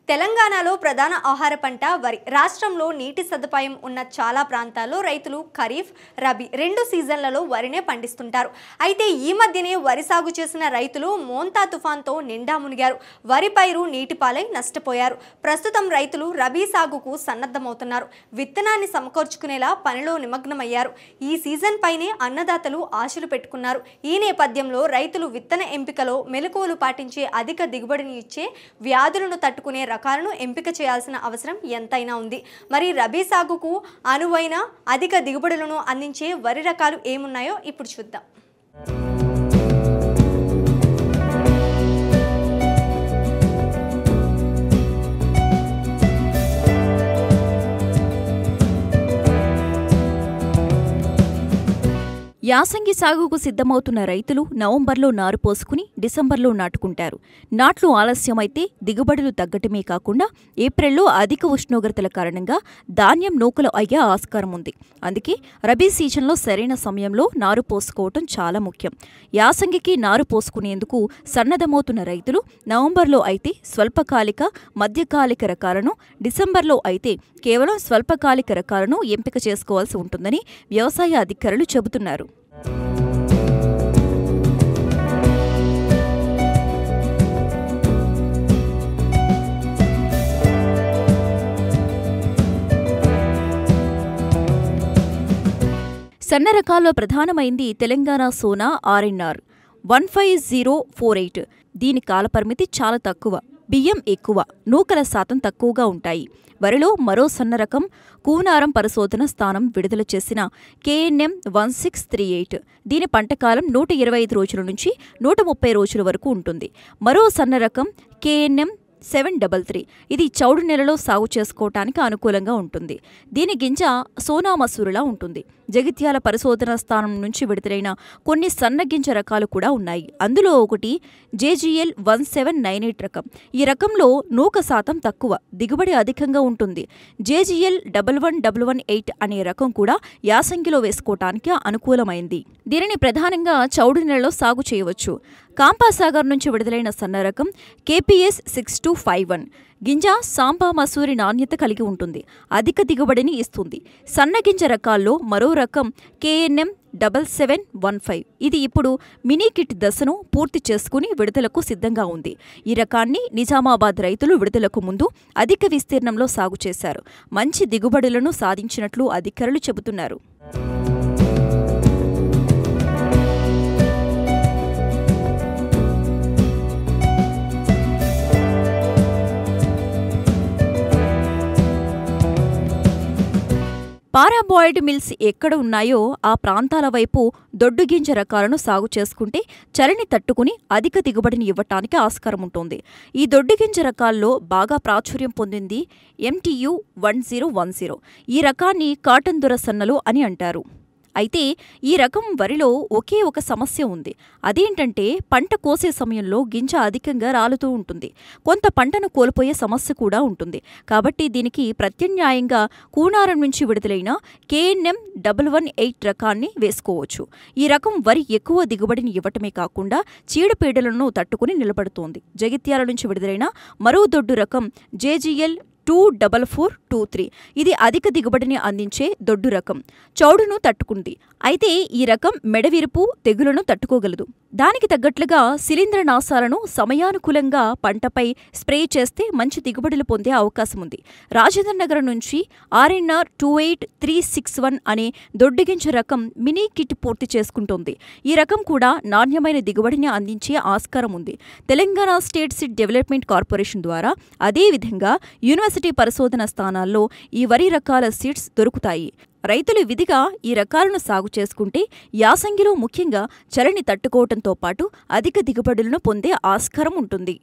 తెలంగాణలో ప్రధాన ఆహార పంట వరి. రాష్ట్రంలో నీటి సదుపాయం ఉన్న చాలా ప్రాంతాల్లో రైతులు ఖరీఫ్, రబీ రెండు సీజన్లలో వరినే పండిస్తుంటారు. అయితే ఈ మధ్యనే వరి సాగు చేసిన రైతులు మోంతా తుఫాన్తో నిండా మునిగారు. వరి పైరు నీటిపాలై నష్టపోయారు. ప్రస్తుతం రైతులు రబీ సాగుకు సన్నద్ధమవుతున్నారు. విత్తనాన్ని సమకూర్చుకునేలా పనిలో నిమగ్నమయ్యారు. ఈ సీజన్ పైనే అన్నదాతలు ఆశలు పెట్టుకున్నారు. ఈ నేపథ్యంలో రైతులు విత్తన ఎంపికలో మెలకువలు పాటించే అధిక దిగుబడిని ఇచ్చే వ్యాధులను తట్టుకునే రకాలను ఎంపిక చేయాల్సిన అవసరం ఎంతైనా ఉంది. మరి రబీ సాగుకు అనువైన అధిక దిగుబడులను అందించే వరి రకాలు ఏమున్నాయో ఇప్పుడు చూద్దాం. యాసంగి సాగుకు సిద్ధమవుతున్న రైతులు నవంబర్లో నారు పోసుకుని డిసెంబర్లో నాటుకుంటారు. నాట్లు ఆలస్యమైతే దిగుబడులు తగ్గటమే కాకుండా ఏప్రిల్లో అధిక ఉష్ణోగ్రతల కారణంగా ధాన్యం నూకలు అయ్యే ఆస్కారం ఉంది. అందుకే రబీ సీజన్లో సరైన సమయంలో నారు పోసుకోవటం చాలా ముఖ్యం. యాసంగికి నారు పోసుకునేందుకు సన్నద్ధమవుతున్న రైతులు నవంబర్లో అయితే స్వల్పకాలిక, మధ్యకాలిక రకాలను, డిసెంబర్లో అయితే కేవలం స్వల్పకాలిక రకాలను ఎంపిక చేసుకోవాల్సి ఉంటుందని వ్యవసాయ అధికారులు చెబుతున్నారు. సన్న రకాల్లో ప్రధానమైంది తెలంగాణ సోనా ఆర్ఎన్ఆర్ 15048. దీని కాలపరిమితి చాలా తక్కువ, బియ్యం ఎక్కువ, నూకల శాతం తక్కువగా ఉంటాయి. వరిలో మరో సన్న రకం కూనారం పరిశోధన స్థానం విడుదల చేసిన KNM 1638. దీని పంటకాలం 125 రోజుల నుంచి 130 రోజుల వరకు ఉంటుంది. మరో సన్న రకం KNM 733. ఇది చౌడు నెలలో సాగు చేసుకోవటానికి అనుకూలంగా ఉంటుంది. దీని గింజ సోనా మసూరులా ఉంటుంది. జగిత్యాల పరిశోధనా స్థానం నుంచి విడుదలైన కొన్ని సన్న గింజ రకాలు కూడా ఉన్నాయి. అందులో ఒకటి JGL 1798 రకం. ఈ రకంలో నూక శాతం తక్కువ, దిగుబడి అధికంగా ఉంటుంది. JGL 11118 అనే రకం కూడా యాసంగిలో వేసుకోవటానికి అనుకూలమైంది. దీనిని ప్రధానంగా చౌడు నెలలో సాగు చేయవచ్చు. కాంపాసాగర్ నుంచి విడుదలైన సన్న రకం KPS 6251. గింజ సాంబా మసూరి నాణ్యత కలిగి ఉంటుంది. అధిక దిగుబడిని ఇస్తుంది. సన్నగింజ రకాల్లో మరో రకం KNM 7715. ఇది ఇప్పుడు మినీ కిట్ దశను పూర్తి చేసుకుని విడుదలకు సిద్ధంగా ఉంది. ఈ రకాన్ని నిజామాబాద్ రైతులు విడుదలకు ముందు అధిక విస్తీర్ణంలో సాగు చేశారు. మంచి దిగుబడులను సాధించినట్లు అధికారులు చెబుతున్నారు. పారాబాయిడ్ మిల్స్ ఎక్కడ ఉన్నాయో ఆ ప్రాంతాల వైపు దొడ్డుగింజ రకాలను సాగు చేసుకుంటే చలిని తట్టుకుని అధిక దిగుబడిని ఇవ్వటానికి ఆస్కారం ఉంటుంది. ఈ దొడ్డుగింజ రకాల్లో బాగా ప్రాచుర్యం పొందింది MTU 1010. ఈ రకాన్ని కాటన్ దొర సన్నలు అని అంటారు. అయితే ఈ రకం వరిలో ఒకే ఒక సమస్య ఉంది. అదేంటంటే పంట కోసే సమయంలో గింజ అధికంగా రాలుతూ ఉంటుంది. కొంత పంటను కోల్పోయే సమస్య కూడా ఉంటుంది. కాబట్టి దీనికి ప్రత్యామ్నాయంగా కూనారం నుంచి విడుదలైన KNM 118 రకాన్ని వేసుకోవచ్చు. ఈ రకం వరి ఎక్కువ దిగుబడిని ఇవ్వటమే కాకుండా చీడపీడలను తట్టుకుని నిలబడుతోంది. జగిత్యాల నుంచి విడుదలైన మరో దొడ్డు రకం JGL 24423. ఇది అధిక దిగుబడిని అందించే దొడ్డు రకం. చౌడును తట్టుకుంది. అయితే ఈ రకం మెడవిరుపు, తెగులను తట్టుకోగలదు. దానికి తగ్గట్లుగా శిలీంద్రనాశాలను సమయానుకూలంగా పంటపై స్ప్రే చేస్తే మంచి దిగుబడులు పొందే అవకాశం ఉంది. రాజేంద్రనగర్ నుంచి RNR 28361 అనే దొడ్డుగింజ రకం మినీ కిట్ పూర్తి చేసుకుంటోంది. ఈ రకం కూడా నాణ్యమైన దిగుబడిని అందించే ఆస్కారం ఉంది. Telangana state seed development corporation ద్వారా అదేవిధంగా యూనివర్సిటీ పరిశోధన స్థానాల్లో ఈ వరి రకాల సీడ్స్ దొరుకుతాయి. రైతులు విధిగా ఈ రకాలను సాగు చేసుకుంటే యాసంగిలో ముఖ్యంగా చలిని తట్టుకోవటంతో పాటు అధిక దిగుబడులను పొందే ఆస్కారం ఉంటుంది.